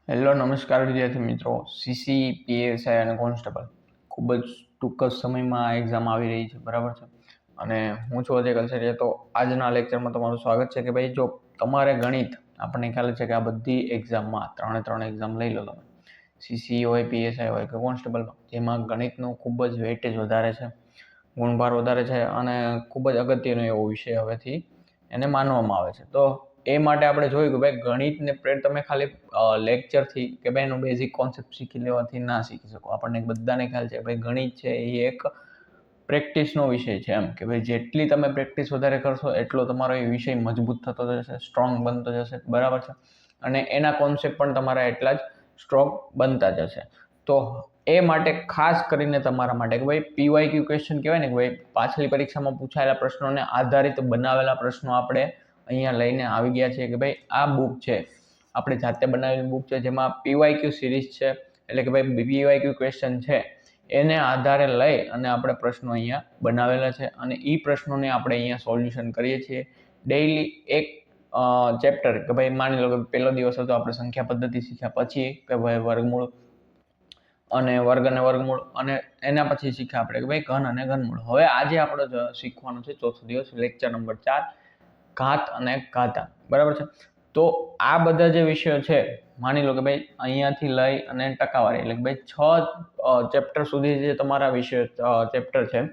Hello નમસ્કાર વિદ્યાર્થી મિત્રો. સીસી પીએસઆઈ અને કોન્સ્ટેબલ ખૂબ જ ટૂંક જ સમયમાં આ એક્ઝામ આવી રહી છે, બરાબર છે. અને હું છું અજય કલસરિયા. તો આજના લેક્ચરમાં તમારું સ્વાગત છે કે ભાઈ જો તમારે ગણિત, આપણને ખ્યાલ છે કે આ બધી એક્ઝામમાં ત્રણ એક્ઝામ લઈ લો તમે, સીસી હોય, પીએસઆઈ હોય કે કોન્સ્ટેબલમાં, જેમાં ગણિતનું ખૂબ જ વેઇટેજ વધારે છે, ગુણભાર વધારે છે અને ખૂબ જ અગત્યનો એવો વિષય હવેથી એને માનવામાં આવે છે. તો એ માટે આપણે જોયું કે ભાઈ ગણિતને તમે ખાલી લેક્ચરથી કે ભાઈ એનો બેઝિક કોન્સેપ્ટ શીખી લેવાથી ના શીખી શકો. આપણને બધાને ખ્યાલ છે કે ભાઈ ગણિત છે એ એક પ્રેક્ટિસનો વિષય છે, એમ કે ભાઈ જેટલી તમે પ્રેક્ટિસ વધારે કરશો એટલો તમારો એ વિષય મજબૂત થતો જશે, સ્ટ્રોંગ બનતો જશે, બરાબર છે. અને એના કોન્સેપ્ટ પણ તમારા એટલા જ સ્ટ્રોંગ બનતા જશે. તો એ માટે ખાસ કરીને તમારા માટે કે ભાઈ પીવાયક્યુ ક્વેશ્ચન કહેવાય ને કે ભાઈ પાછલી પરીક્ષામાં પૂછાયેલા પ્રશ્નોને આધારિત બનાવેલા પ્રશ્નો આપણે અહીંયા લઈને આવી ગયા છીએ કે ભાઈ આ બુક છે, આપણે જાતે બનાવેલી બુક છે, જેમાં પીવાયક્યુ સિરીઝ છે, એટલે કે ભાઈ પીવાયક્યુ ક્વેશ્ચન છે એને આધારે લઈ અને આપણે પ્રશ્નો અહીંયા બનાવેલા છે અને એ પ્રશ્નોને આપણે અહીંયા સોલ્યુશન કરીએ છીએ. ડેઈલી એક ચેપ્ટર કે ભાઈ માની લો કે પહેલો દિવસ હતો આપણે સંખ્યા પદ્ધતિ શીખ્યા, પછી કે ભાઈ વર્ગમૂળ અને વર્ગમૂળ, અને એના પછી શીખ્યા આપણે કે ભાઈ ઘન અને ઘનમૂળ. હવે આજે આપણે શીખવાનું છે ચોથો દિવસ, લેક્ચર નંબર 4, ઘાત અને ઘાતાંક, બરાબર છે. તો આ બધા જે વિષયો છે, માની લો કે ભાઈ અહીંયાથી લઈ અને ટકાવારી, એટલે કે ભાઈ 6 ચેપ્ટર સુધી જે તમારા વિષય ચેપ્ટર છે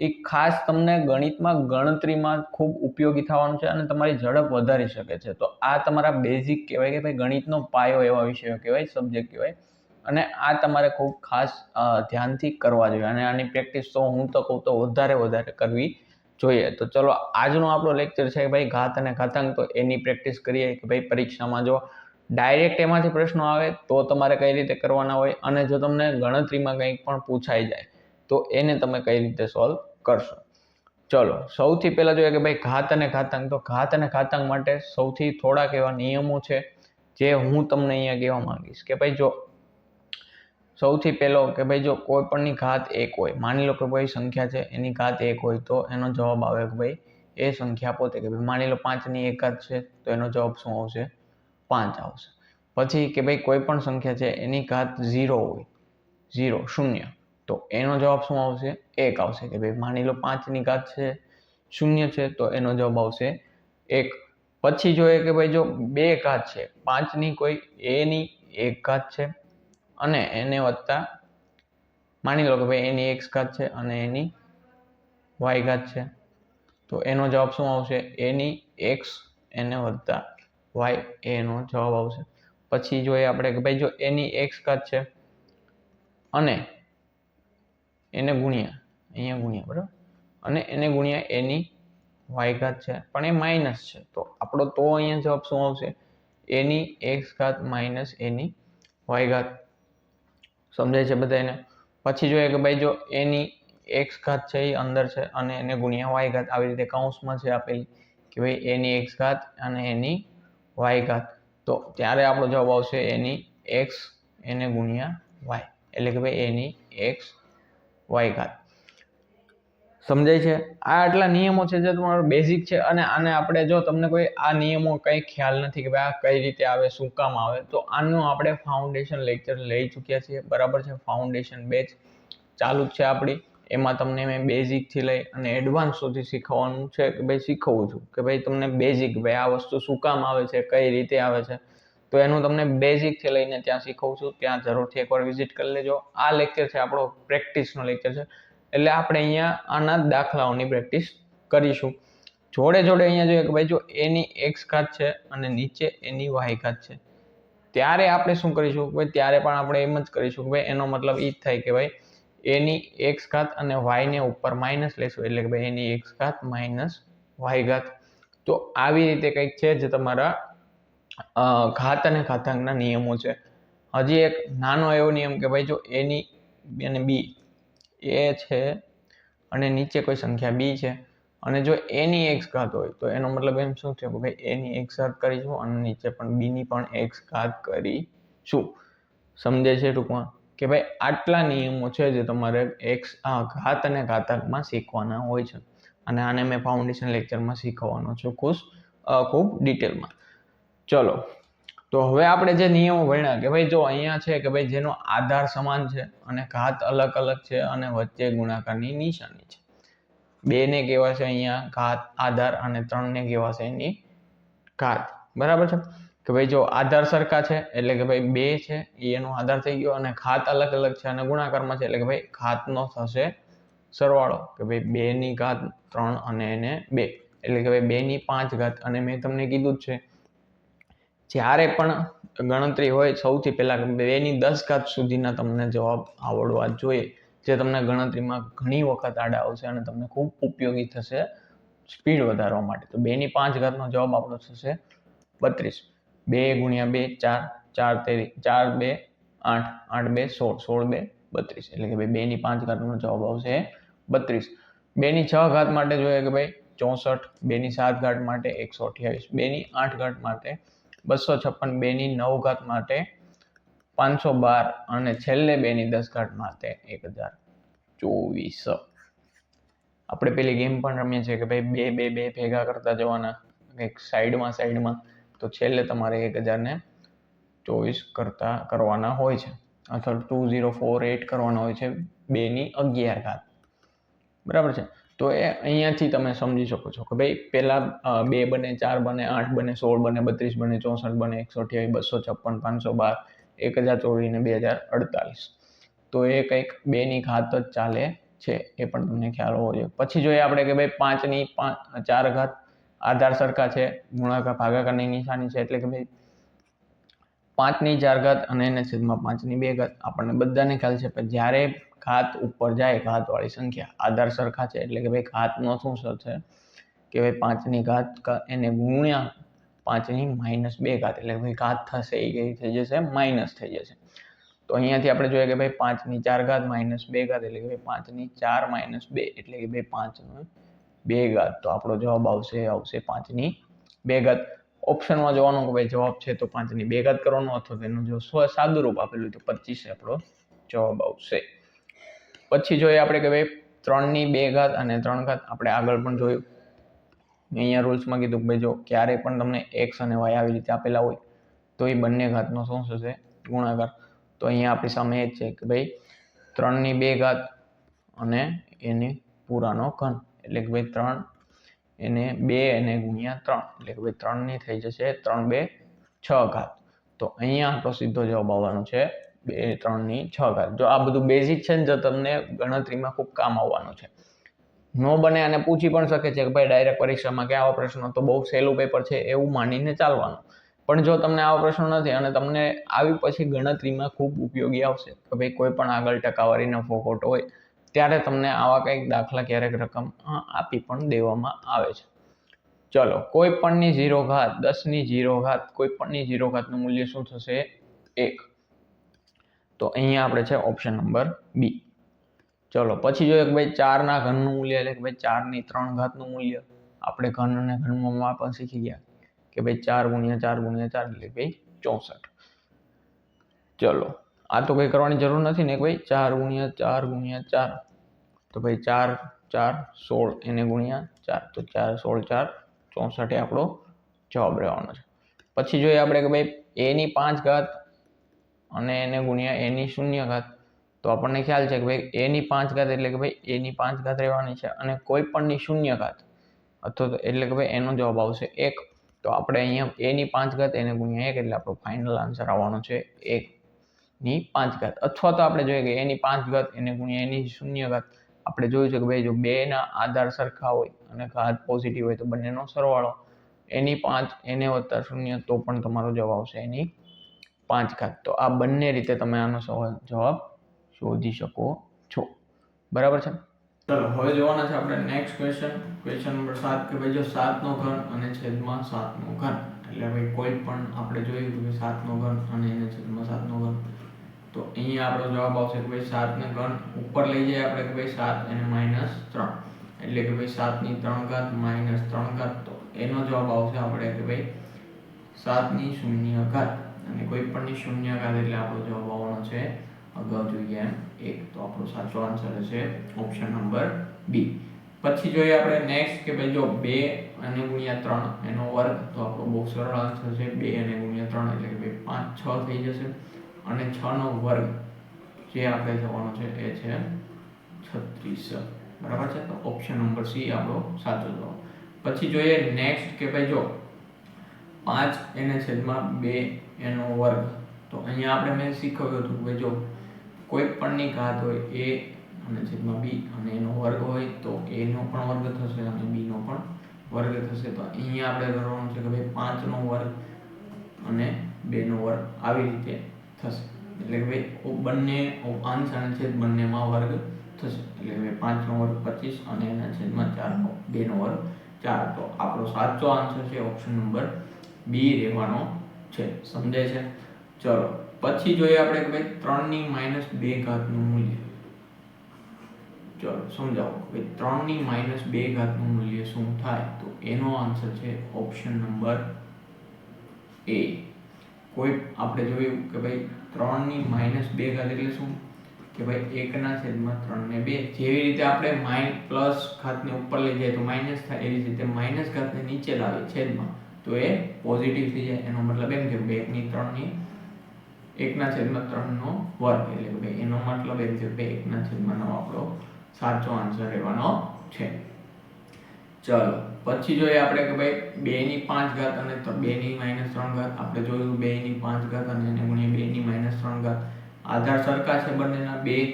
એ ખાસ તમને ગણિતમાં, ગણતરીમાં ખૂબ ઉપયોગી થવાનું છે અને તમારી ઝડપ વધારી શકે છે. તો આ તમારા બેઝિક કહેવાય કે ભાઈ ગણિતનો પાયો એવા વિષયો કહેવાય, સબ્જેક્ટ કહેવાય, અને આ તમારે ખૂબ ખાસ ધ્યાનથી કરવા જોઈએ અને આની પ્રેક્ટિસ તો હું તો કહું તો વધારે કરવી જોઈએ. તો ચલો આજનો આપણો લેક્ચર છે ભાઈ ઘાત અને ઘાતાંક. તો એની પ્રેક્ટિસ કરીએ કે ભાઈ પરીક્ષામાં જો ડાયરેક્ટ એમાંથી પ્રશ્નો આવે તો તમારે કઈ રીતે કરવાના હોય, અને જો તમને ગણતરીમાં કંઈક પણ પૂછાઈ જાય તો એને તમે કઈ રીતે સોલ્વ કરશો. ચલો સૌથી પહેલા જોઈએ કે ભાઈ ઘાત અને ઘાતાંક. તો ઘાત અને ઘાતાંક માટે સૌથી થોડાક એવા નિયમો છે જે હું તમને અહીંયા કહેવા માંગીશ કે ભાઈ જો સૌથી પહેલો કે ભાઈ જો કોઈ પણની ઘાત 1 હોય, માની લો કે ભાઈ સંખ્યા છે એની ઘાત 1 હોય તો એનો જવાબ આવે કે ભાઈ એ સંખ્યા પોતે, કે ભાઈ માની લો 5 ની 1 ઘાત છે તો એનો જવાબ શું આવશે? 5 આવશે. પછી કે ભાઈ કોઈ પણ સંખ્યા છે એની ઘાત 0 હોય, 0 તો એનો જવાબ શું આવશે? 1 આવશે. કે ભાઈ માની લો 5 ની ઘાત છે 0 છે તો એનો જવાબ આવશે 1. પછી જોઈએ કે ભાઈ જો બે ઘાત છે, 5 ની કોઈ a ની 1 ઘાત છે અને એને વત્તા માની લો કે ભાઈ એની x ઘાત છે અને એની y ઘાત છે, તો એનો જવાબ શું આવશે? એની x એને વત્તા y, એનો જવાબ આવશે. પછી જોઈએ આપણે કે ભાઈ જો એની x ઘાત છે અને એને ગુણ્યા, અહીંયા ગુણ્યા, બરાબર, અને એને ગુણ્યા એની y ઘાત છે પણ એ માઇનસ છે, તો આપણો તો અહીંયા જવાબ શું આવશે? એની x ઘાત માઇનસ એની y ઘાત. સમજાય છે બધાને? પછી જોઈએ કે ભાઈ જો એની x ઘાત છે એ અંદર છે અને એને ગુણ્યા y ઘાત, આવી રીતે કૌંસમાં છે આપેલી કે ભાઈ એની x ઘાત અને એની y ઘાત, તો ત્યારે આપણો જવાબ આવશે એની x એને ગુણ્યા y, એટલે કે ભાઈ એની x y ઘાત. સમજાય છે? આ આટલા નિયમો છે જે તમારો બેઝિક છે, અને આને આપણે જો તમને કોઈ આ નિયમો કંઈ ખ્યાલ નથી કે ભાઈ આ કઈ રીતે આવે, શું કામ આવે, તો આનું આપણે ફાઉન્ડેશન લેક્ચર લઈ ચૂક્યા છીએ, બરાબર છે. ફાઉન્ડેશન બેચ ચાલુ જ છે આપણી, એમાં તમને મેં બેઝિકથી લઈ અને એડવાન્સ સુધી શીખવવાનું છે કે ભાઈ શીખવું છું કે ભાઈ તમને બેઝિક, ભાઈ આ વસ્તુ શું કામ આવે છે, કઈ રીતે આવે છે, તો એનું તમને બેઝિકથી લઈને ત્યાં શીખવું છું. ત્યાં જરૂરથી એકવાર વિઝિટ કરી લેજો. આ લેક્ચર છે આપણો પ્રેક્ટિસનો લેક્ચર છે, એટલે આપણે અહીંયા આના દાખલાઓની પ્રેક્ટિસ કરીશું. જોડે અહીંયા જોઈએ કે ભાઈ જો એની x ઘાત છે અને નીચે એની y ઘાત છે, ત્યારે આપણે શું કરીશું? ભાઈ ત્યારે પણ આપણે એમ જ કરીશું કે ભાઈ એનો મતલબ એ જ થાય કે ભાઈ એની x ઘાત અને y ને ઉપર માઇનસ લેશું, એટલે કે ભાઈ એની x ઘાત માઇનસ y ઘાત. તો આવી રીતે કંઈક છે જે તમારા ઘાત અને ઘાતાંકના નિયમો છે. હજી એક નાનો એવો નિયમ કે ભાઈ જો એની અને b એ છે અને નીચે કોઈ સંખ્યા b છે અને જો એની x ઘાત હોય તો એનો મતલબ એમ શું થયો કે ભાઈ એની x ઘાત કરીશું અને નીચે પણ b ની પણ x ઘાત કરીશું. સમજાય છે ટૂંકમાં? કે ભાઈ આટલા નિયમો છે જે તમારે ઘાત અને ઘાતાંકમાં શીખવાના હોય છે, અને આને મેં ફાઉન્ડેશન લેક્ચરમાં શીખવવાનો છું ખૂબ ડિટેલમાં. ચલો તો તો હવે આપણે જે નિયમો ભણ્યા કે ભાઈ જો અહીંયા છે કે ભાઈ જેનો આધાર સમાન છે અને ઘાત અલગ અલગ છે અને વચ્ચે ગુણાકારની નિશાની છે. 2 ને કહેવાશે અહીંયા ઘાત આધાર અને 3 ને કહેવાશે એની ઘાત. બરાબર છે કે ભાઈ જો આધાર સરખા છે એટલે કે ભાઈ 2 છે એનો આધાર થઈ ગયો અને ઘાત અલગ અલગ છે અને ગુણાકારમાં છે એટલે કે ભાઈ ઘાતનો થશે સરવાળો કે ભાઈ 2 ની ઘાત 3 અને એને 2 એટલે કે ભાઈ 2 ની 5 ઘાત. અને મેં તમને કીધું જ છે જ્યારે પણ ગણતરી હોય સૌથી પહેલા 2 ની 10 ઘાત સુધીના તમને જવાબ આવડવા જોઈએ, જે તમને ગણતરીમાં ઘણી વખત આડા આવશે અને તમને ખૂબ ઉપયોગી થશે સ્પીડ વધારવા માટે. તો 2 ની 5 ઘાતનો જવાબ આપણો થશે 32. 2 ગુણ્યા 2 4, 4 2 8, 8 2 16, 16 2 32 એટલે કે ભાઈ 2 ની 5 ઘાતનો જવાબ આવશે 32. 2 ની 6 ઘાત માટે જોઈએ કે ભાઈ 64, 2 ની 7 ઘાત માટે 128, 2 ની 8 ઘાત માટે 256, 2 ની 9 ઘાત માટે 512 અને છેલ્લે 2 ની 10 ઘાત માટે 1024. આપણે પેલી ગેમ પણ રમીએ છીએ કે ભાઈ 2 2 2 ભેગા કરતા જવાના એક સાઈડમાં તો છેલ્લે તમારે 1024 કરવાના હોય છે અથવા 2048 કરવાના હોય છે 2 ની 11 ઘાત. બરાબર છે. તો એ અહીંયાથી તમે સમજી શકો છો કે ભાઈ પહેલા 2 બને 4 બને 8 બને 16 બને 32 બને 64 બને 128 256 512 1024 ને 2048. તો એ કંઈક 2 ની ઘાત જ ચાલે છે એ પણ તમને ખ્યાલ હોવો જોઈએ. પછી જોઈએ આપણે કે ભાઈ 5 ની 4 ઘાત આધાર સરખા છે, ગુણાકાર ભાગાકારની નિશાની છે એટલે કે ભાઈ 5 ની 4 ઘાત અને એને છેદમાં 5 ની 2 ઘાત. આપણને બધાને ખ્યાલ છે કે જ્યારે ઘાત ઉપર જાય ઘાતવાળી સંખ્યા આધાર સરખા છે એટલે કે ભાઈ ઘાતનો શું થશે કે ભાઈ 5 ની ઘાત એને ગુણ્યા 5 ની -2 ઘાત એટલે કે ભાઈ ઘાત થશે એ કઈ થઈ જશે માઇનસ થઈ જશે. તો અહીંયાથી આપણે જોઈએ કે ભાઈ 5 ની 4 ઘાત -2 ઘાત એટલે કે ભાઈ 5 ની 4 -2 એટલે કે ભાઈ 5 ની 2 ઘાત. તો આપણો જવાબ આવશે 5 ની 2 ઘાત. ઓપ્શનમાં જોવાનું કે ભાઈ જવાબ છે તો 5 ની 2 ઘાત કરવાનો અથવા તેનું જો સાદું રૂપ આપેલું તો 25 આપણો જવાબ આવશે. પછી જોઈએ આપણે કે ભાઈ 3 ની 2 ઘાત અને 3 ઘાત આપણે આગળ પણ જોયું. અહીંયા રૂલ્સમાં કીધું કે ભાઈ જો ક્યારેય પણ તમને x અને y આવી રીતે આપેલા હોય તો એ બંને ઘાતનો શું થશે ગુણાકાર. તો અહીંયા આપણી સામે એ જ છે કે ભાઈ 3 ની 2 ઘાત અને એને પૂરાનો ઘન એટલે કે ભાઈ 3 એને 2 અને ગુણ્યા 3 એટલે કે ભાઈ 3 ની થઈ જશે 3 2 6 ઘાત. તો અહીંયા આપણો સીધો જવાબ આવવાનો છે 2 3 ની 6 ઘાત. જો આ બધું બેઝિક છે ને જો તમને ગણતરીમાં ખૂબ કામ આવવાનું છે. નો બને અને પૂછી પણ શકે છે કે ભાઈ ડાયરેક્ટ પરીક્ષામાં કે આવા પ્રશ્નો તો બહુ સહેલું પેપર છે એવું માનીને ચાલવાનું. પણ જો તમને આવા પ્રશ્નો નથી અને તમને આવી પછી ગણતરીમાં ખૂબ ઉપયોગી આવશે કે ભાઈ કોઈ પણ આગળ ટકાવારી નફો ખોટો હોય ત્યારે તમને આવા કંઈક દાખલા ક્યારેક રકમ આપી પણ દેવામાં આવે છે. ચલો કોઈ પણની 0 ઘાત 10 ની 0 ઘાત કોઈ પણની 0 ઘાતનું મૂલ્ય શું થશે 1. તો અહીંયા આપણે છે ઓપ્શન નંબર બી. ચલો પછી જોઈએ કે ભાઈ 4 ના ઘનનું મૂલ્ય એટલે કે ભાઈ 4 ની 3 ઘાતનું મૂલ્ય. આપણે ઘન અને ઘનમાં પણ શીખી ગયા કે ભાઈ 4 ગુણ્યા 4 ગુણ્યા 4 એટલે ભાઈ 64. ચલો આ તો કંઈ કરવાની જરૂર નથી ને ભાઈ 4 ગુણ્યા 4 ગુણ્યા 4 તો ભાઈ 4 4 16 એને ગુણ્યા 4 તો 4 16 4 64 એ આપણો જવાબ રહેવાનો છે. પછી જોઈએ આપણે કે ભાઈ a ની 5 ઘાત અને એને ગુણ્યા a ની 0 ઘાત. તો આપણને ખ્યાલ છે કે ભાઈ a ની 5 ઘાત એટલે કે ભાઈ a ની 5 ઘાત રહેવાની છે અને કોઈ પણની 0 ઘાત અથવા તો એટલે કે ભાઈ એનો જવાબ આવશે 1. તો આપણે અહીંયા a ની 5 ઘાત એને ગુણ્યા 1 એટલે આપણો ફાઇનલ આન્સર આવવાનો છે 1 ની 5 ઘાત. અથવા તો આપણે જોઈએ કે a ની 5 ઘાત એને ગુણ્યા a ની 0 ઘાત. આપણે જોયું છે કે ભાઈ જો 2 ના આધાર સરખા હોય અને ઘાત પોઝિટિવ હોય તો બંનેનો સરવાળો એની 5 એને વત્તા 0 તો પણ તમારો જવાબ આવશે એની 5 ઘાત. તો આ બંને રીતે તમે આનો જવાબ શોધી શકો છો. બરાબર છે. ચલો હવે જોવાના છે આપણે નેક્સ્ટ ક્વેશ્ચન નંબર 7 કે ભાઈ જો 7 નો ઘન અને છેદમાં 7 નો ઘન એટલે ભાઈ કોઈ પણ આપણે જોયું કે 7 નો ઘન અને એને છેદમાં 7 નો ઘન. તો અહીંયા આપણો જવાબ આવશે કે ભાઈ 7 ને ઘન ઉપર લઈ જઈએ આપણે કે ભાઈ 7 અને -3 એટલે કે ભાઈ 7 ની 3 ઘાત -3 ઘાત. તો એનો જવાબ આવશે આપણે કે ભાઈ 7 ની 0 ઘાત અને કોઈ પણની 0 ઘાત એટલે આપણો જવાબ આવવાનો છે અગાઉ જોઈએ એમ 1. તો આપણો સાચો આન્સર છે ઓપ્શન નંબર બી. પછી જોઈએ આપણે નેક્સ્ટ કે ભાઈ જો 2 અને ગુણ્યા 3 એનો વર્ગ તો આપણો બહુ સરળ આન્સર છે 2 અને ગુણ્યા 3 એટલે કે 5 6 થઈ જશે અને 6 નો વર્ગ જે આપણે જવાનો છે એ છે 36, બરાબર છે. તો ઓપ્શન નંબર સી આપણો સાચો જવાબ. પછી જોઈએ નેક્સ્ટ કે ભાઈ જો 5 એને છેદમાં 2 એનો વર્ગ. તો અહીંયા આપણે મેં શીખવ્યું હતું કે જો કોઈ પણની ઘાત હોય a અને છેદમાં b અને એનો વર્ગ હોય તો a નો પણ વર્ગ થશે અને b નો પણ વર્ગ થશે. તો અહીંયા આપણે કરવાનું છે કે ભાઈ 5 નો વર્ગ અને 2 નો વર્ગ આવી રીતે થશે. એટલે કે ભાઈ બંને અંશ અને છેદ બંનેમાં વર્ગ થશે. એટલે કે 5 નો વર્ગ 25 અને એના છેદમાં 4 નો 2 નો વર્ગ 4. તો આપણો સાચો આન્સર છે ઓપ્શન નંબર બી રહેવાનો છે. સમજાય છે? ચલો પછી જોઈએ આપણે કે ભાઈ 3 ની -2 ઘાતનું મૂલ્ય. ચલો સમજાવો કે 3 ની -2 ઘાતનું મૂલ્ય શું થાય? તો એનો આન્સર છે ઓપ્શન નંબર એ. કોઈ આપણે જોયું કે ભાઈ 3 ની -2 ઘાત એટલે શું કે ભાઈ 1 ના છેદમાં 3 ને 2. જેવી રીતે આપણે પ્લસ ઘાતને ઉપર લઈ જાય તો માઈનસ થાય, એવી રીતે માઈનસ ઘાતને નીચે લાવે છેદમાં તો એ પોઝિટિવ થઈ જાય. એનો મતલબ એમ કે 2 ની 3 ની 1 ના છેદમાં 3 નો વર્ગ એટલે કે ભાઈ એનો મતલબ એમ છે કે 1 ના છેદમાં 9 આપણો સાચો આન્સર રહેવાનો છે. ચલો પછી જોઈએ આપણે કે ભાઈ 2 ની 5 ઘાત અને 2 ની -3 ઘાત. આપણે જોયું 2 ની 5 ઘાત અને એને ગુણ્યા 2 ની -3 ઘાત. આધાર સરખા છે બંનેના 2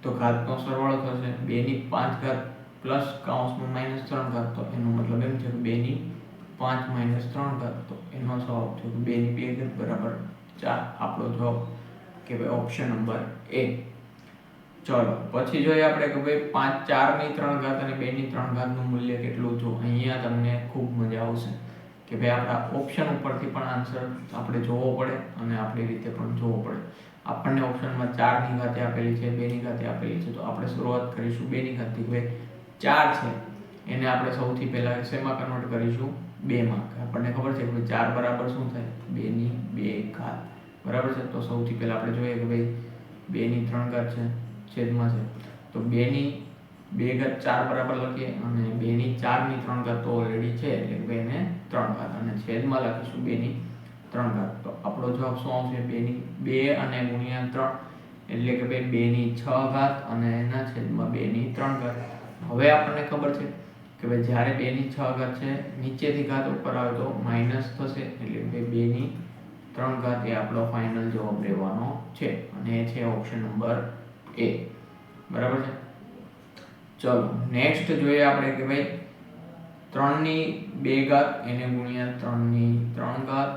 તો ઘાતનો સરવાળો થશે 2 ની 5 ઘાત પ્લસ કૌંસમાં -3 ઘાત. તો એનો મતલબ એમ છે કે 2 ની 5 - 3 ઘાત. તો એનો જવાબ છે 2 ની 2 ઘાત બરાબર 4. આપણો જવાબ કે ભાઈ ઓપ્શન નંબર એ. ચલો પછી જોઈએ આપણે કે ભાઈ 4 ની 3 ઘાત અને 2 ની 3 ઘાતનું મૂલ્ય કેટલું? જો અહીંયા તમને ખૂબ મજા આવશે કે ભાઈ આપણા ઓપ્શન ઉપરથી પણ આન્સર આપણે જોવો પડે અને આપણી રીતે પણ જોવો પડે. આપણને ઓપ્શનમાં 4 ની ઘાતે આપેલી છે, 2 ની ઘાતે આપેલી છે. તો આપણે શરૂઆત કરીશું 2 ની ઘાતથી. ભાઈ 4 છે એને આપણે સૌથી પહેલા શેમાં કન્વર્ટ કરીશું? 2 માં. આપણને ખબર છે કે 4 બરાબર શું થાય? 2 ની 2 ઘાત, બરાબર છે. તો સૌથી પહેલા આપણે જોઈએ કે ભાઈ 2 ની 3 ઘાત છે છેદમાં છે તો 2 ની 2 ઘાત 4 બરાબર લખીએ અને 2 ની 4 ની 3 ઘાત તો ઓલરેડી છે એટલે કે 2 ને 3 ઘાત અને છેદમાં લખીશું 2 ની 3 ઘાત. તો આપણો જવાબ શું આવશે? 2 ની 2 અને ગુણ્યા 3 એટલે કે ભાઈ 2 ની 6 ઘાત અને એના છેદમાં 2 ની 3 ઘાત. હવે આપણને ખબર છે કે ભાઈ જ્યારે 2 ની 6 ઘાત છે નીચેથી ઘાત ઉપર આવે તો માઈનસ થશે એટલે કે 2 ની 3 ઘાત એ આપણો ફાઇનલ જવાબ રહેવાનો છે અને એ છે ઓપ્શન નંબર એ. બરાબર છે. ચલો નેક્સ્ટ જોઈએ આપણે કે ભાઈ 3 ની 2 ઘાત એને ગુણ્યા 3 ની 3 ઘાત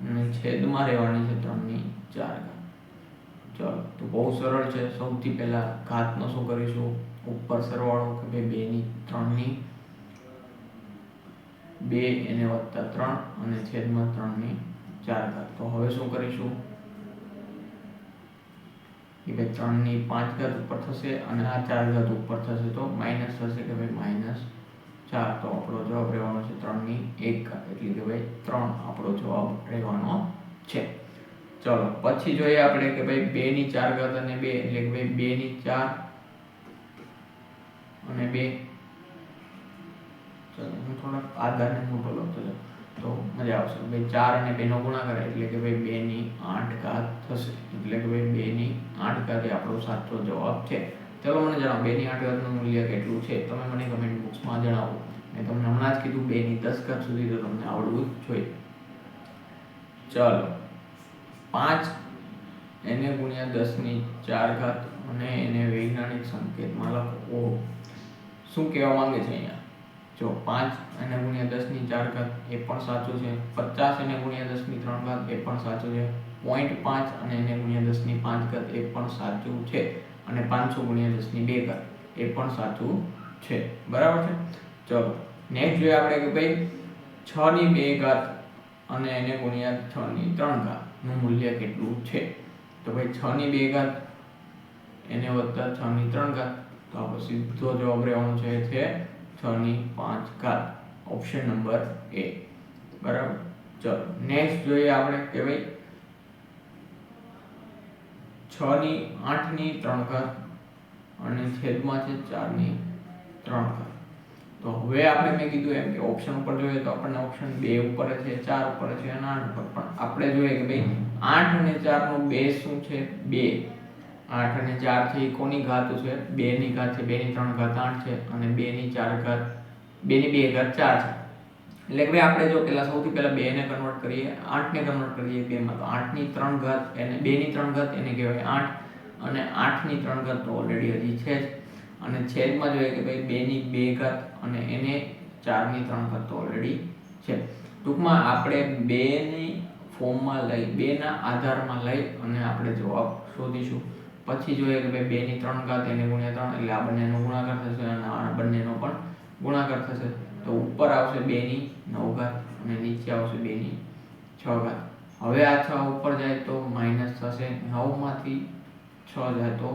અને છેદમાં રહેવાની છે 3 ની 4 ઘાત. ચલો તો બહુ સરળ છે. સૌથી પહેલા ઘાતનો શું કરીશું? ઉપર સરવાળો કે ભાઈ 2 ની 3 ની 2 એને વત્તા 3 અને છેદમાં 3 ની 4 ઘાત. તો હવે શું કરીશું કે ભાઈ 3 ની 5 ઘાત ઉપર થશે અને આ 4 ઘાત ઉપર થશે તો માઈનસ થશે કે ભાઈ -4. તો આપણો જવાબ રહેવાનો છે 3 ની 1 ઘાત એટલે કે ભાઈ 3 આપણો જવાબ રહેવાનો છે. ચલો પછી જોઈએ આપણે કે ભાઈ 2 ની 4 ઘાત અને 2 એટલે કે ભાઈ 2 ની 4 અને 2. ચલો હું થોડાક આધારને મોટો લખતો જાઉં તો મજા આવશે. ભાઈ 4 અને 2 નો ગુણાકાર એટલે કે ભાઈ 2 ની 8 ઘાત થશે એટલે કે ભાઈ 2 ની 8 ઘાત એ આપણો સાચો જવાબ છે. ચલો મને જણાવો 2 ની 8 ઘાતનું મૂલ્ય કેટલું છે? તમે મને કમેન્ટ બોક્સમાં જણાવો. મેં તમને હમણાં જ કીધું 2 ની 10 ઘાત સુધી તો તમને આવડવું જ જોઈએ. ચલો 5 એને ગુણ્યા 10 ની 4 ઘાત અને એને વૈજ્ઞાનિક સંકેતમાં લખો. શું કહેવા માંગે છે અહીંયા? જો 5 એને ગુણ્યા 10 ની 4 ઘાત એ પણ સાચું છે. 50 એને ગુણ્યા 10 ની 3 ઘાત એ પણ સાચું છે. 0.5 અને એને ગુણ્યા 10 ની 5 ઘાત એ પણ સાચું છે અને 500 ગુણ્યા 10 ની 2 ઘાત એ પણ સાચું છે. બરાબર છે. ચલો નેક્સ્ટ જોઈએ આપણે કે ભાઈ 6 ની 2 ઘાત અને એને ગુણ્યા 6 ની 3 ઘાત નું મૂલ્ય કેટલું છે? તો ભાઈ 6 ની 2 ઘાત એને વત્તા 6 ની 3 ઘાત. તો આપણો સીધો જવાબ રહેવાનો છે 6 ની 5 ઘાત. ઓપ્શન નંબર એ. બરાબર. ચલો નેક્સ્ટ જોઈએ આપણે કે ભાઈ 6 ની 8 ની 3 ઘાત અને છેદમાં છે 4 ની 3 ઘાત. તો તો હવે આપણે મેં કીધું એમ કે ઓપ્શન ઉપર જોઈએ તો આપણને ઓપ્શન 2 ઉપર છે, 4 ઉપર છે અને 8 ઉપર, પણ આપણે જોઈએ કે ભાઈ 8 અને 4 નો બેઝ શું છે? 2. 8 અને 4 છે એ કોની ઘાત છે? 2 ની ઘાત છે. 2 ની 3 ઘાત 8 છે અને 2 ની 4 ઘાત 2 ની 2 ઘાત 4 છે. એટલે કે આપણે જો સૌથી પહેલા 2 ને કન્વર્ટ કરીએ, 8 ને કન્વર્ટ કરીએ 2 માં, તો 8 ની 3 ઘાત એને 2 ની 3 ઘાત એને કહેવાય 8 અને 8 ની 3 ઘાત તો ઓલરેડી હજી છે જ, અને છેદમાં જોઈએ કે ભાઈ 2 ની 2 ઘાત અને એને 4 ની 3 ઘાત તો ઓલરેડી છે. ટૂંકમાં આપણે 2 ની ફોર્મમાં લઈ, 2 ના આધારમાં લઈ અને આપણે જવાબ શોધીશું. પછી જોઈએ કે ભાઈ 2 ની 3 ઘાત એને ગુણ્યા 3 એટલે આ બંનેનો ગુણાકાર થશે અને આ બંનેનો પણ ગુણાકાર થશે. તો ઉપર આવશે 2 ની 9 ઘાત અને નીચે આવશે 2 ની 6 ઘાત. હવે આ 6 ઉપર જાય તો માઇનસ થશે, 9 માંથી 6 જાય તો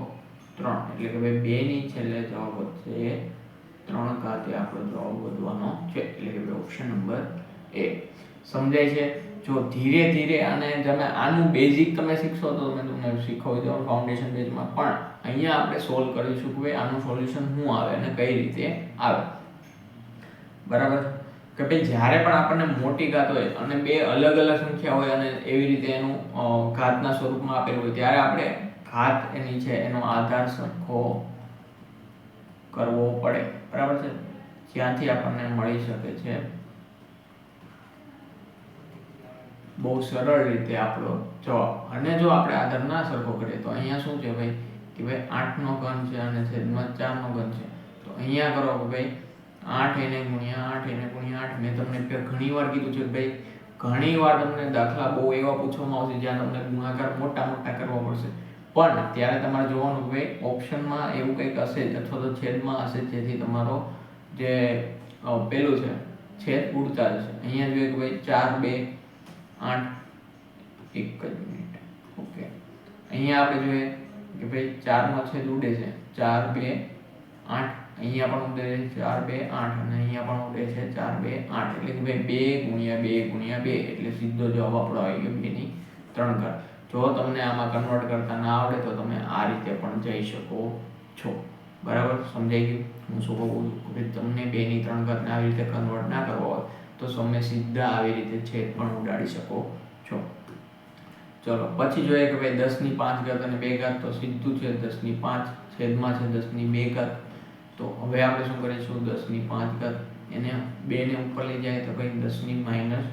3, એટલે કે ભાઈ 2 ની છેલ્લે જવાબ વધશે 3 ઘાત એ આપણો જવાબ વધવાનો છે. એટલે કે ભાઈ ઓપ્શન નંબર એ. સમજાય છે? જો ધીરે ધીરે અને તમે આનું બેઝિક તમે શીખશો તો તમને શીખવી દો ફાઉન્ડેશન બેઝમાં, પણ અહીંયા આપણે સોલ્વ કરીશું કે ભાઈ આનું સોલ્યુશન શું આવે અને કઈ રીતે આવે. બરાબર? કે ભાઈ જ્યારે પણ આપણને મોટી ઘાત હોય અને બે અલગ અલગ સંખ્યા હોય અને એવી રીતે એનું ઘાતના સ્વરૂપમાં આપેલું હોય, ત્યારે આપણે ઘાત એની છે એનો આધાર સરખો કરવો પડે. બરાબર છે? જ્યાંથી આપણને મળી શકે છે બહુ સરળ રીતે આપણો જવાબ. અને જો આપણે આધાર ના સરખો કરીએ તો અહીંયા શું છે ભાઈ કે ભાઈ 8 નો ઘન છે અને છેદમાં 4 નો ઘન છે. તો અહીંયા કરો કે ભાઈ 8 એને ગુણ્યા 8 એને ગુણ્યા 8. મેં તમને ઘણી વાર કીધું છે કે ભાઈ ઘણી વાર તમને દાખલા બહુ એવા પૂછવામાં આવશે જ્યાં તમને ગુણાકાર મોટા મોટા કરવા પડશે, પણ ત્યારે તમારે જોવાનું કે ભાઈ ઓપ્શનમાં એવું કંઈક હશે અથવા તો છેદમાં હશે જેથી તમારો જે પેલું છે છેદ ઉડતા જશે. અહીંયા જોઈએ કે ભાઈ 4 2 8, એક જ મિનિટ. ઓકે, અહીંયા આપણે જોઈએ કે ભાઈ 4 નો છેદ ઉડે છે, 4 2 8. અહીંયા પણ ઉડે છે 4 2 8 અને અહીંયા પણ ઉડે છે 4 2 8. એટલે કે ભાઈ 2 ગુણ્યા 2 ગુણ્યા 2 એટલે સીધો જવાબ આપણો આવી ગયો 2 ની 3 ઘાત. જો તમને આમાં કન્વર્ટ કરતા ના આવડે તો તમે આ રીતે પણ જઈ શકો છો. બરાબર? સમજાઈ ગયું હું શું કહું છું? કે તમને 2 ની 3 ઘાતને આવી રીતે કન્વર્ટ ના કરવો હોય તો તમે સીધા આવી રીતે છેદ પણ ઉડાડી શકો છો. ચલો પછી જોઈએ કે ભાઈ 10 ની 5 ઘાત અને 2 ઘાત. તો સીધું છે 10 ની 5 છેદમાં છે 10 ની 2 ઘાત. તો હવે આપણે શું કરીશું? 10 ની 5 ઘાત એને 2 ને ઉપર લઈ જાય તો ભાઈ 10 ની માઇનસ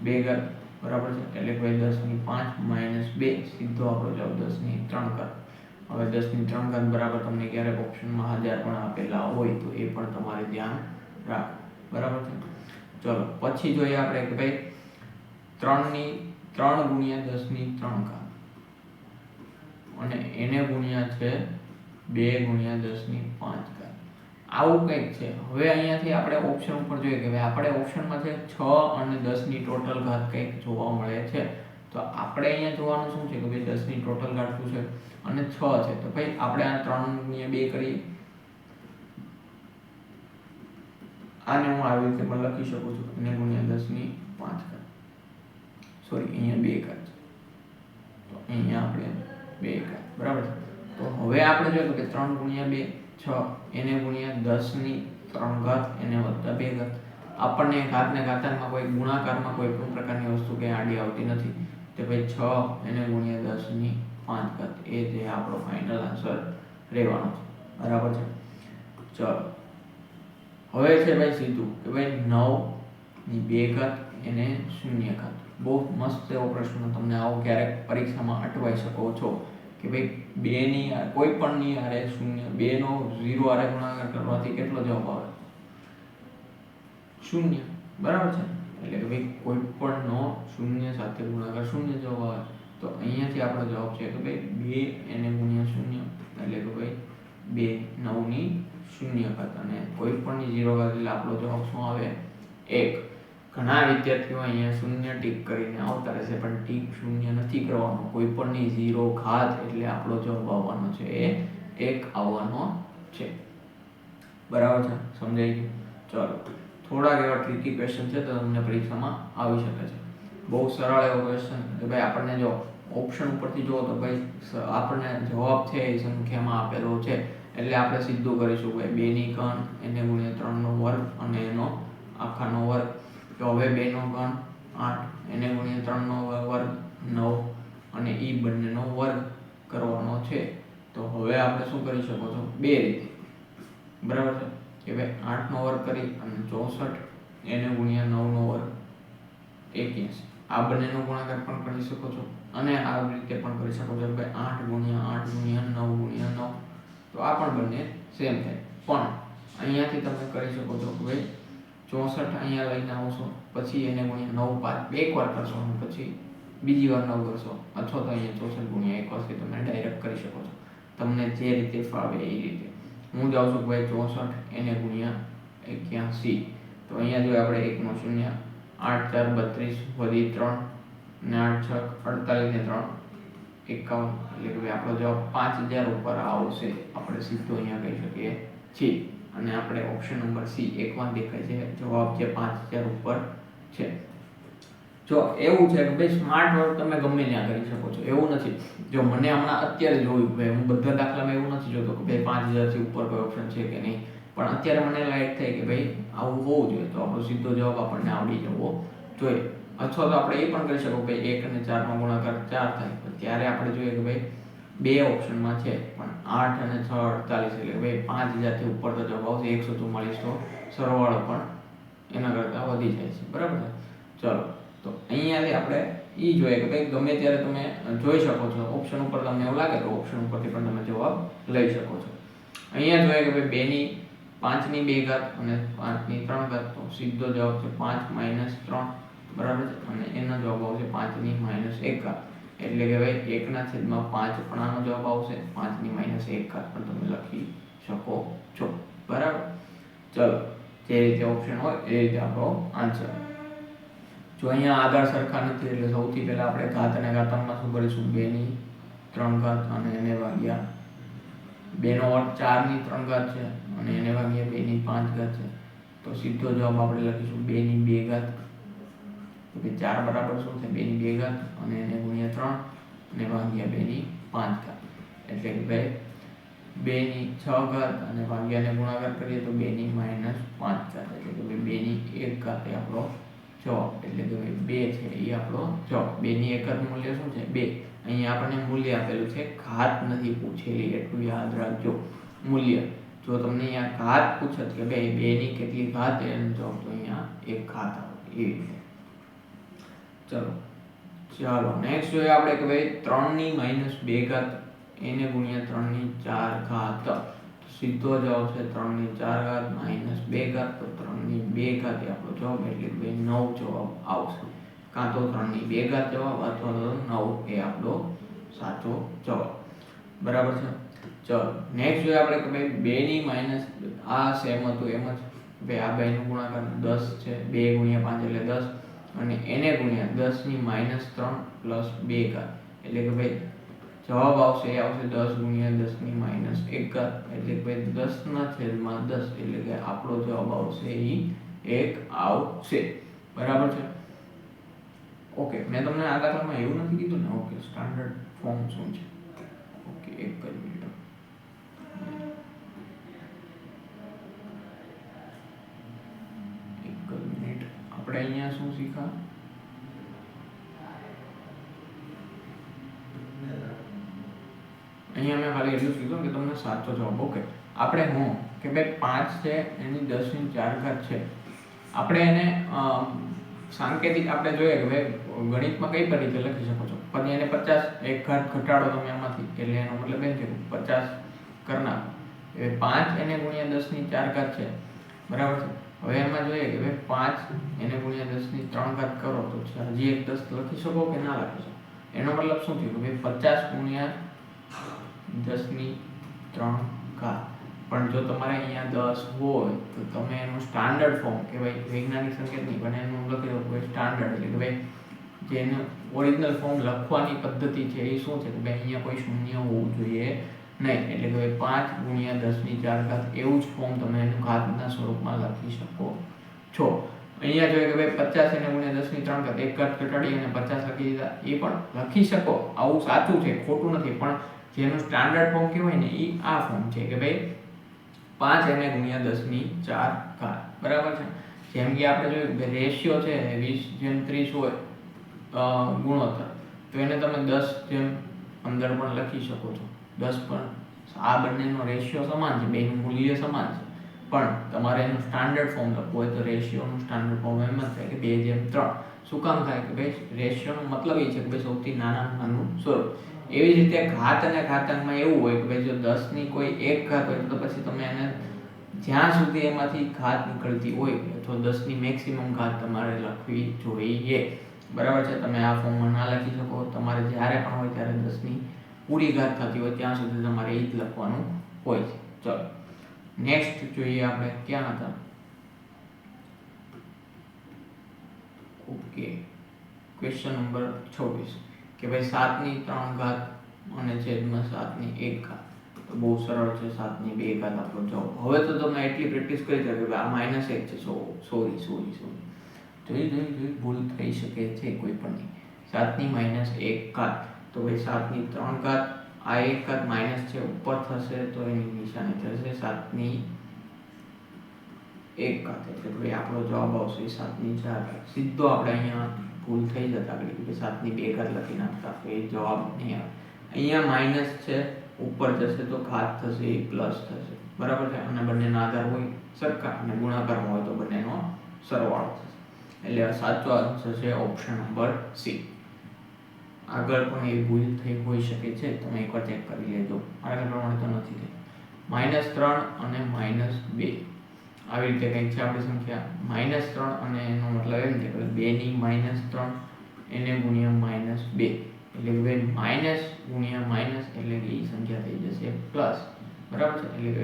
2 ઘાત. બરાબર છે? એટલે ભાઈ 10 ની 5 માઇનસ 2 સીધો આપણો જવાબ 10 ની 3 ઘાત. હવે 10 ની 3 ઘાત બરાબર તમને ક્યારેક ઓપ્શનમાં 1000 પણ આપેલા હોય તો એ પણ તમારે ધ્યાન રાખો. બરાબર છે? ચલો પછી જોઈએ આપણે કે ભાઈ 3 ગુણ્યા 10 ની 3 ઘાત અને એને ગુણ્યા છે 2 ગુણ્યા 10 ની 5 ઘાત. આવું કંઈક છે. હવે અહીંયાથી આપણે ઓપ્શન ઉપર જોઈએ કે ભાઈ આપણે ઓપ્શનમાં છે 6 અને 10 ની ટોટલ ઘાત કંઈક જોવા મળે છે. તો આપણે અહીંયા જોવાનું શું છે કે ભાઈ 10 ની ટોટલ ઘાત શું છે અને 6 છે. તો ભાઈ આપણે આ 3 ગુણ્યા 2 કરીએ. આને હું આવી રીતે પણ લખી શકું છું, એને ગુણ્યા 10 ની 5 ઘાત. સોરી, અહીંયા 2 ઘાત છે તો અહીંયા આપણે 2 ઘાત. બરાબર છે? તો હવે આપણે જોઈએ કે 3 ગુણ્યા 2 6 એને ગુણ્યા 10 ની 3 ઘાત એને વત્તા 2 ઘાત. આપણને ઘાતને ઘાતાંકમાં કોઈ ગુણાકારમાં કોઈ પણ પ્રકારની વસ્તુ કંઈ આડી આવતી નથી. તો ભાઈ 6 એને ગુણ્યા 10 ની 5 ઘાત એ જે આપણો ફાઇનલ આન્સર રહેવાનો છે. બરાબર છે? ચલો હવે છે ભાઈ સીધું કે ભાઈ 9 ની 2 ઘાત એને 0 ઘાત. બહુ મસ્ત એવો પ્રશ્ન. તમને આવો ક્યારેક પરીક્ષામાં અટવાઈ શકો છો કે ભાઈ 2 ની કોઈ પણ ની હારે 0, 2 નો 0 હારે ગુણાકાર કરવાથી કેટલો જવાબ આવે? 0. બરાબર છે? એટલે કે ભાઈ કોઈ પણ નો 0 સાથે ગુણાકાર 0 જવાબ આવે. તો અહીંયાથી આપણો જવાબ છે કે ભાઈ 2 એને ગુણ્યા 0 એટલે કે ભાઈ 2 9 ની 0 ઘાત અને કોઈ પણ ની 0 ઘાત એટલે આપણો જવાબ શું આવે? 1. ઘણા વિદ્યાર્થીઓ અહીંયા 0 ટીક કરીને આવતા રહેશે, પણ ટીક 0 નથી કરવાનો. કોઈ પણ ની 0 ઘાત એટલે આપણો જવાબ આવવાનો છે એ 1 આવવાનો છે. બરાબર છે? સમજાઈ ગયું? ચલો થોડાક એવા ટ્રિકી ક્વેશ્ચન છે તો તમને પરીક્ષામાં આવી શકે છે. બહુ સરળ એવો ક્વેશ્ચન કે ભાઈ આપણને જો ઓપ્શન ઉપરથી જુઓ તો ભાઈ આપણને જવાબ છે એ સંખ્યામાં આપેલો છે એટલે આપણે સીધું કરીશું ભાઈ 2 ની ઘન એને ગુણ્યા 3 નો વર્ગ અને એનો આખાનો વર્ગ. તો હવે 2 નો ઘન 8 એને ગુણ્યા 3 નો વર્ગ 9 અને એ બંનેનો વર્ગ કરવાનો છે. તો હવે આપણે શું કરી શકો છો, બે રીતે, બરાબર છે, કે ભાઈ 8 નો વર્ગ કરી અને 64 એને ગુણ્યા 9 નો વર્ગ 81. આ બંનેનો ગુણાકાર પણ કરી શકો છો અને આ રીતે પણ કરી શકો છો કે ભાઈ 8 ગુણ્યા 8 ગુણ્યા 9 ગુણ્યા 9. તો આ પણ બંને સેમ થાય. પણ અહીંયાથી તમે કરી શકો છો કે ભાઈ 64 અહીંયા લઈને આવશો, પછી એને ગુણ્યા 9 5 બે વાર કરશો અને પછી બીજી વાર 9 કરશો, અથવા તો અહીંયા 64 ગુણ્યા 1 વખતે તમે ડાયરેક્ટ કરી શકો છો, તમને જે રીતે ફાવે એ રીતે. હું જાઉં છું કે ભાઈ 64 એને ગુણ્યા 81. તો અહીંયા જો આપણે 1 નો શૂન્ય, 8 4 32 વધી 3 ને 8 6 48 ને 3 51. એટલે કે ભાઈ આપણો જવાબ 5000 ઉપર આવશે. આપણે સીધો અહીંયા કહી શકીએ છીએ. અને આપણે ઓપ્શન નંબર સી 1 દેખાય છે, જવાબ છે 5000 ઉપર છે. જો એવું છે કે ભાઈ સ્માર્ટ વર્ક તમે ગમે ત્યાં કરી શકો છો, એવું નથી. જો મને હમણાં અત્યારે જોયું ભાઈ, હું બધા દાખલામાં એવું નથી જોતો કે ભાઈ 5000 થી ઉપર કોઈ ઓપ્શન છે કે નહીં, પણ અત્યારે મને લાઈટ થાય કે ભાઈ આવું હોવું જોઈએ, તો આપણો સીધો જવાબ આપણને આવડી જવો જોઈએ. અથવા તો આપણે એ પણ કરી શકો ભાઈ 1 અને 4 નો ગુણાકાર 4 થાય, તો ત્યારે આપણે જોઈએ કે ભાઈ બે ઓપ્શનમાં છે પણ 8 અને 6 48, એટલે ભાઈ 5000 થી ઉપર તો જવાબ આવશે 144. તો સરવાળો પણ એના કરતાં વધી જાય છે, બરાબર છે. ચલો, તો અહીંયાથી આપણે એ જોઈએ કે ભાઈ ગમે ત્યારે તમે જોઈ શકો છો, ઓપ્શન ઉપર તમને એવું લાગે તો ઓપ્શન ઉપરથી પણ તમે જવાબ લઈ શકો છો. અહીંયા જોઈએ કે ભાઈ 5 ની 2 ઘાત અને 5 ની 3 ઘાત, તો સીધો જવાબ છે 5 - 3, બરાબર છે. અને એનો જવાબ આવશે 5 ની -1 ઘાત, એટલે કે ભાઈ 1/5 પણ આનો જવાબ આવશે, 5 ની -1 ઘાત પણ તમે લખી શકો છો, બરાબર. ચલો, જે રીતે ઓપ્શન હોય એ રીતે આપણો આન્સર. જો અહીંયા આગળ સરખા નથી એટલે સૌથી પહેલા આપણે ઘાત અને ઘાતાંકમાં શું કરીશું, 2 ની 3 ઘાત અને એને ભાગ્યા 2 નો વર્ગ 4 ની 3 ઘાત છે અને એને ભાગ્યા 2 ની 5 ઘાત છે. તો સીધો જવાબ આપણે લખીશું 2 ની 2 ઘાત. તો કે 4 બરાબર શું થાય, 2 ની 2 ઘાત અને એને ગુણ્યા 3 અને ભાગ્યા 2 ની 5 ઘાત. એટલે કે ભાઈ 2 ની 6 ઘાત અને ભાગ્યાને ગુણાકાર કરીએ તો 2 ની -5 ઘાત, એટલે કે ભાઈ 2 ની 1 ઘાત એ આપણો જવાબ. એટલે કે ભાઈ 2 છે એ આપણો જવાબ. 2 ની 1 ઘાત મૂલ્ય શું છે, 2. અહીંયા આપણને મૂલ્ય આપેલું છે, ઘાત નથી પૂછેલી, એટલું યાદ રાખજો. મૂલ્ય, જો તમને અહીંયા ઘાત પૂછત કે ભાઈ 2 ની કેટલી ઘાત એનો જવાબ, તો અહીંયા 1 ઘાત આવે એવી રીતે. ચાલો નેક્સ્ટ જોઈએ આપણે કે ભાઈ 3 ની -2 ઘાત એને ગુણ્યા 3 ની 4 ઘાત. તો સીધો જવાબ છે 3 ની 4 ઘાત -2 ઘાત, તો 3 ની 2 ઘાત એ આપણો જવાબ, એટલે કે ભાઈ 9 જવાબ આવશે. કાં તો 3 ની 2 ઘાત જવાબ અથવા તો 9 એ આપણો સાચો જવાબ, બરાબર છે. ચલો નેક્સ્ટ જોઈએ આપણે કે ભાઈ 2 ની આ સેમ હતું એમ જ ભાઈ, આ બેનો ગુણાકાર 10 છે, 2 ગુણ્યા 5 એટલે 10 અને એને ગુણ્યા 10 ની -3 પ્લસ 2 ઘાત, એટલે કે ભાઈ જવાબ આવશે એ આવશે 10 ગુણ્યા 10 ની -1 ઘાત, એટલે કે ભાઈ 10/10, એટલે કે આપણો જવાબ આવશે એ 1 આવશે, બરાબર છે. ઓકે, મેં તમને આ દાખલામાં એવું નથી કીધું ને. ઓકે, સ્ટાન્ડર્ડ ફોર્મ શું છે? ઓકે, એક જ મિનિટ. આપણે અહીંયા શું શીખા, અહીંયા મેં ખાલી એટલું કીધું કે તમને સાચો જવાબ. ઓકે, આપણે હું કે ભાઈ 5 છે એની 10 ની 4 ઘાત છે, આપણે એને સાંકેતિક આપણે જોઈએ કે ભાઈ ગણિતમાં કઈ પણ રીતે લખી શકો છો, પણ એને 50 એક ઘાત ઘટાડો તમે એમાંથી, એટલે એનો મતલબ એમ છે કે 50 કરના 5 એને ગુણ્યા 10 ની 4 ઘાત છે, બરાબર છે. હવે એમાં જોઈએ કે ભાઈ 5 એને ગુણ્યા 10 ની 3 ઘાત કરો તો હજી એક 10 લખી શકો કે ના લખી શકો. એનો મતલબ શું થયું કે ભાઈ 50 ગુણ્યા 10 ની 3 ઘાત. પણ જો તમારે અહીંયા 10 હોય તો તમે એનું સ્ટાન્ડર્ડ ફોર્મ કે ભાઈ વૈજ્ઞાનિક સંકેત નહીં પણ એનું લખી દો કે સ્ટાન્ડર્ડ, એટલે કે ભાઈ જેનું ઓરિજિનલ ફોર્મ લખવાની પદ્ધતિ છે એ શું છે કે ભાઈ અહીંયા કોઈ શૂન્ય હોવું જોઈએ નહીં, એટલે કે ભાઈ 5 ગુણ્યા 10 ની 4 ઘાત એવું જ ફોર્મ તમે એનું ઘાતના સ્વરૂપમાં લખી શકો છો. અહીંયા જોઈએ કે ભાઈ 50 એને ગુણ્યા 10 ની 3 ઘાત, એક ઘાત ઘટાડી અને 50 લખી દીધા, એ પણ લખી શકો. આવું સાચું છે, ખોટું નથી, પણ જેનું સ્ટાન્ડર્ડ ફોર્મ કહેવાય ને એ આ ફોર્મ છે કે ભાઈ 5 ગુણ્યા 10⁴ બરાબર છે. જેમ કે આપણે જોયું કે રેશિયો છે 20:30 હોય ગુણોત્તર, તો એને તમે 10:15 પણ લખી શકો છો. 10 પણ આ બંનેનો રેશિયો સમાન છે, બેનું મૂલ્ય સમાન છે, પણ તમારે એનું સ્ટાન્ડર્ડ ફોર્મ લખવું હોય તો રેશિયોનું સ્ટાન્ડર્ડ ફોર્મ એમ જ થાય કે 2:3. શું કામ થાય કે ભાઈ રેશિયોનો મતલબ એ છે કે ભાઈ સૌથી નાનામાં નાનું સ્વરૂપ. એવી જ રીતે ઘાત અને ઘાતાંકમાં એવું હોય કે ભાઈ જો 10ની કોઈ એક ઘાત હોય તો પછી તમે એને જ્યાં સુધી એમાંથી ઘાત નીકળતી હોય અથવા 10ની મેક્સિમમ ઘાત તમારે લખવી જોઈએ. બરાબર છે. તમે આ ફોર્મમાં ના લખી શકો. તમારે જ્યારે પણ હોય ત્યારે 10ની પૂરી ઘાત થતી હોય ત્યાં સુધી તમારે એ જ લખવાનું હોય છે. ચલો નેક્સ્ટ જોઈએ આપણે ક્યાં હતા. ઓકે, ક્વેશ્ચન નંબર 26 કે ભાઈ 7/3 અને છેદમાં 7/1. તો બહુ સરળ છે. 7/2 આપણો જવાબ. હવે તો તમે એટલી પ્રેક્ટિસ કરી શકો કે આ -1 છે. સોરી જોઈ ભૂલ થઈ શકે છે કોઈ પણ નહીં. 7/-1 તો ભાઈ 7/3 આ 1 માઇનસ છે ઉપર થશે તો એની નિશાની થશે 7/1 એટલે ભાઈ આપણો જવાબ આવશે 7/4. સીધો આપણે અહીંયા ભૂલ થઈ જતા આગળ કે 7/2 લખી નાખતા તો એ જવાબ નહીં આવે. અહીંયા માઇનસ છે ઉપર જશે તો ઘાત થશે એ પ્લસ થશે. બરાબર છે. અને બંનેના આધાર હોય સરખા અને ગુણાકારમાં હોય તો બંનેનો સરવાળો થશે. એટલે સાચો આન્સર છે ઓપ્શન નંબર સી. આગળ પણ એ ભૂલ થઈ હોઈ શકે છે, તમે એકવાર ચેક કરી લેજો. આગળ પ્રમાણે તો નથી થઈ. -3 અને -2 આવી રીતે કંઈક છે આપણી સંખ્યા. -3 અને એનો મતલબ એમ છે કે 2/-3 એને ગુણ્યા -2 એટલે કે માઇનસ ગુણ્યા માઇનસ એટલે કે એ સંખ્યા થઈ જશે પ્લસ. બરાબર છે. એટલે કે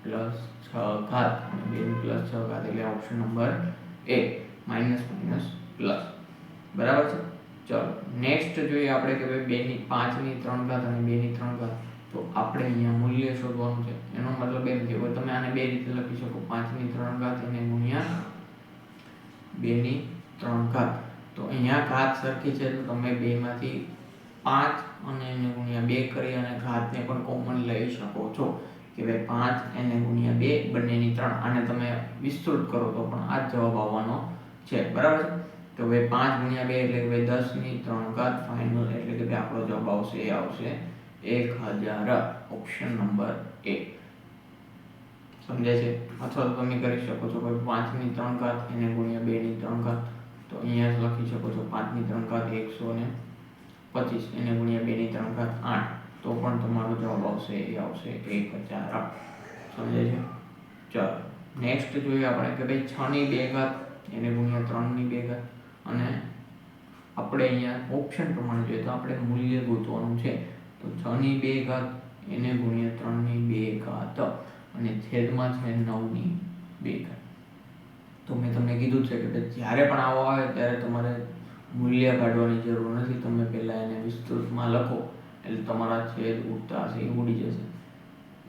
2+6 અને 2+6 એટલે ઓપ્શન નંબર એ માઇનસ પ્લસ. બરાબર છે. ચલો નેક્સ્ટ જોઈએ આપણે કે ભાઈ 5/3 અને 2/3. તો આપણે અહીંયા મૂલ્ય શોધવાનું છે. એનો મતલબ એમ કે તમે આને બે રીતે લખી શકો. 5/3 એને ગુણ્યા 2/3. તો અહીંયા ઘાત સરખી છે તો તમે બેમાંથી 5 અને એને ગુણ્યા 2 કરી અને ઘાતને પણ કોમન લઈ શકો છો કે ભાઈ 5 એને ગુણ્યા 2 બંનેની 3. આને તમે વિસ્તૃત કરો તો પણ આ જ જવાબ આવવાનો છે. બરાબર છે. તો ભાઈ 5 × 2 એટલે કે ભાઈ 10/3 ફાઇનલ એટલે કે આપણો જવાબ આવશે 1000. ઓપ્શન નંબર એ. સમજાય છે. અથવા તો તમે કરી શકો છો ભાઈ 5/3 એને ગુણ્યા 2/3. તો અહીંયા લખી શકો છો 5/3 125 એને ગુણ્યા 2/3 8. તો પણ તમારો જવાબ આવશે 1000. સમજાય છે. ચાલો નેક્સ્ટ જોઈએ આપણે કે ભાઈ 6/2 એને ગુણ્યા 3/2. અને આપણે અહીંયા ઓપ્શન પ્રમાણે જોઈએ તો આપણે મૂલ્ય ગોતવાનું છે. તો 6/2 એને ગુણ્યા 3/2 અને છેદમાં છે 9/2. તો મેં તમને કીધું છે કે જ્યારે પણ આવો આવે ત્યારે તમારે મૂલ્ય કાઢવાની જરૂર નથી. તમે પહેલાં એને વિસ્તૃતમાં લખો એટલે તમારા છેદ ઉડતા હશે એ ઉડી જશે.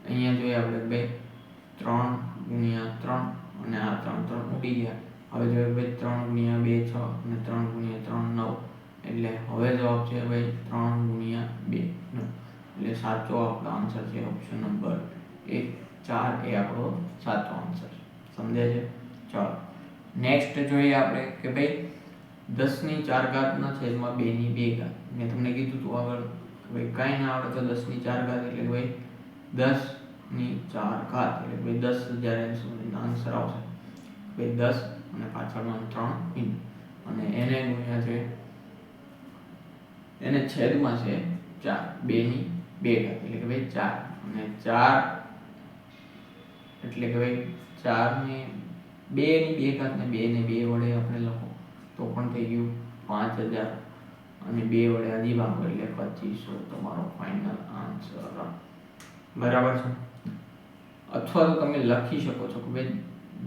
અહીંયા જોઈએ આપણે 3/3 અને આ 3 ઉડી ગયા. હવે જોઈએ ભાઈ 3 × 2 6 અને 3 × 3 9 એટલે હવે જવાબ છે ભાઈ 3 × 2 9. એટલે સાચો આપણો આન્સર છે ઓપ્શન નંબર 4 એ આપણો સાચો આન્સર છે. સમજાય છે. ચાલો નેક્સ્ટ જોઈએ આપણે કે ભાઈ 10/4 છેદમાં 2/2. મેં તમને કીધું હતું આગળ ભાઈ કાંઈ ના આવડે તો 10/4 એટલે ભાઈ 10/4 એટલે ભાઈ 10 જ્યારે આન્સર આવશે ભાઈ 10 અને પાછળમાં 3 ઇન અને એને ગુણ્યા છે એને છેદમાં છે 4 2/2 એટલે કે ભાઈ 4 અને 4 એટલે કે ભાઈ 4/2 ને 2 વડે આપણે લખો તો પણ થઈ ગયું 5000 અને 2 વડે હજી ભાગો એટલે 2500 તમારો ફાઇનલ આન્સર. બરાબર છે. અથવા તો તમે લખી શકો છો કે ભાઈ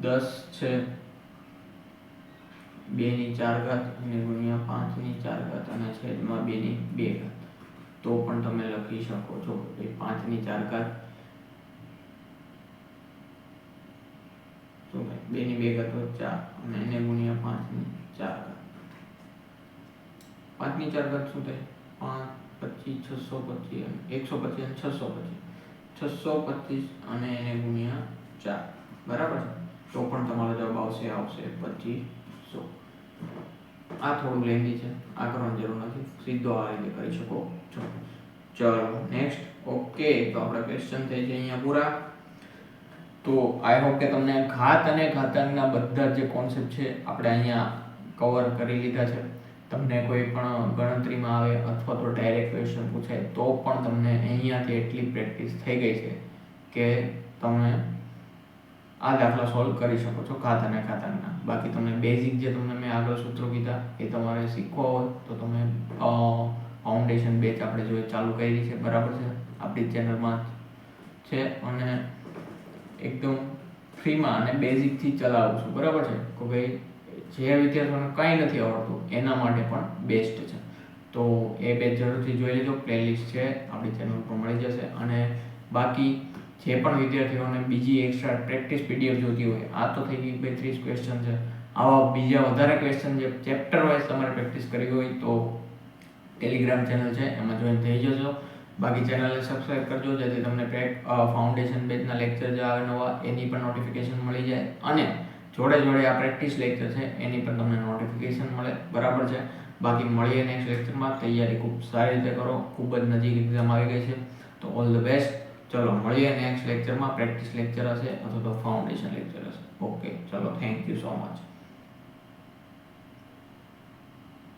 10 છે 2/4 અને ગુણ્યા 5/4 અને છેદમાં 2/2. તો પણ તમે લખી શકો છો કે 5/4 તો 2/2 તો 4 અને એને ગુણ્યા 5/4. 5/4 શું થાય? 5 25 625 125 અને 625 625 અને એને ગુણ્યા 4 બરાબર છે, તો પણ તમારો જવાબ આવશે 2500. આ થોડું લેન્ધી છે, આ કરવાની જરૂર નથી, સીધો આ રીતે કરી શકો છો. ચલો નેક્સ્ટ. ઓકે, તો આપણે ક્વેશ્ચન થઈ જાય અહીંયા પૂરા. તો આઈ હોપ કે તમને ઘાત અને ઘાતાંકના બધા જે કોન્સેપ્ટ છે આપણે અહીંયા કવર કરી લીધા છે. તમને કોઈ પણ ગણતરીમાં આવે અથવા તો ડાયરેક્ટ ક્વેશ્ચન પૂછાય તો પણ તમને અહીંયાથી એટલી પ્રેક્ટિસ થઈ ગઈ છે કે તમે આ દાખલા સોલ્વ કરી શકો છો ઘાત અને ઘાતાંકના. બાકી તમને બેઝિક જે તમને મેં આગળ સૂત્રો કીધા એ તમારે શીખવા હોય તો તમે ફાઉન્ડેશન બેચ આપણે જો ચાલુ કરી છે, બરાબર છે, આપણી ચેનલમાં છે અને એકદમ ફ્રીમાં અને બેઝિકથી ચલાવું છું, બરાબર છે. તો ભાઈ જે વિદ્યાર્થીઓને કંઈ નથી આવડતું એના માટે પણ બેસ્ટ છે. તો એ બેચ જરૂરથી જોઈ લેજો, પ્લેલિસ્ટ છે આપણી ચેનલ પર મળી જશે. અને બાકી જે પણ વિદ્યાર્થીઓને બીજી એક્સ્ટ્રા પ્રેક્ટિસ પીડીએફ જોતી હોય, આ તો થઈ ગઈ ભાઈ 30 ક્વેશ્ચન છે, આવા બીજા વધારે ક્વેશ્ચન જે ચેપ્ટર વાઇઝ તમારે પ્રેક્ટિસ કરવી હોય તો ટેલિગ્રામ ચેનલ છે એમાં જોઈન થઈ જજો. બાકી ચેનલને સબસ્ક્રાઈબ કરજો જેથી તમને ફાઉન્ડેશન બેચના લેક્ચર જે આવે નવા એની પણ નોટિફિકેશન મળી જાય અને જોડે જોડે આ પ્રેક્ટિસ લેક્ચર છે એની પણ તમને નોટિફિકેશન મળે, બરાબર છે. બાકી મળીએ નેક્સ્ટ લેક્ચરમાં. તૈયારી ખૂબ સારી રીતે કરો, ખૂબ જ નજીક એક્ઝામ આવી ગઈ છે, તો ઓલ ધ બેસ્ટ. ચલો મળીએ નેક્સ્ટ લેક્ચરમાં. પ્રેક્ટિસ લેક્ચર હશે અથવા તો ફાઉન્ડેશન લેક્ચર હશે. ઓકે, ચલો, થેન્ક યુ સો મચ.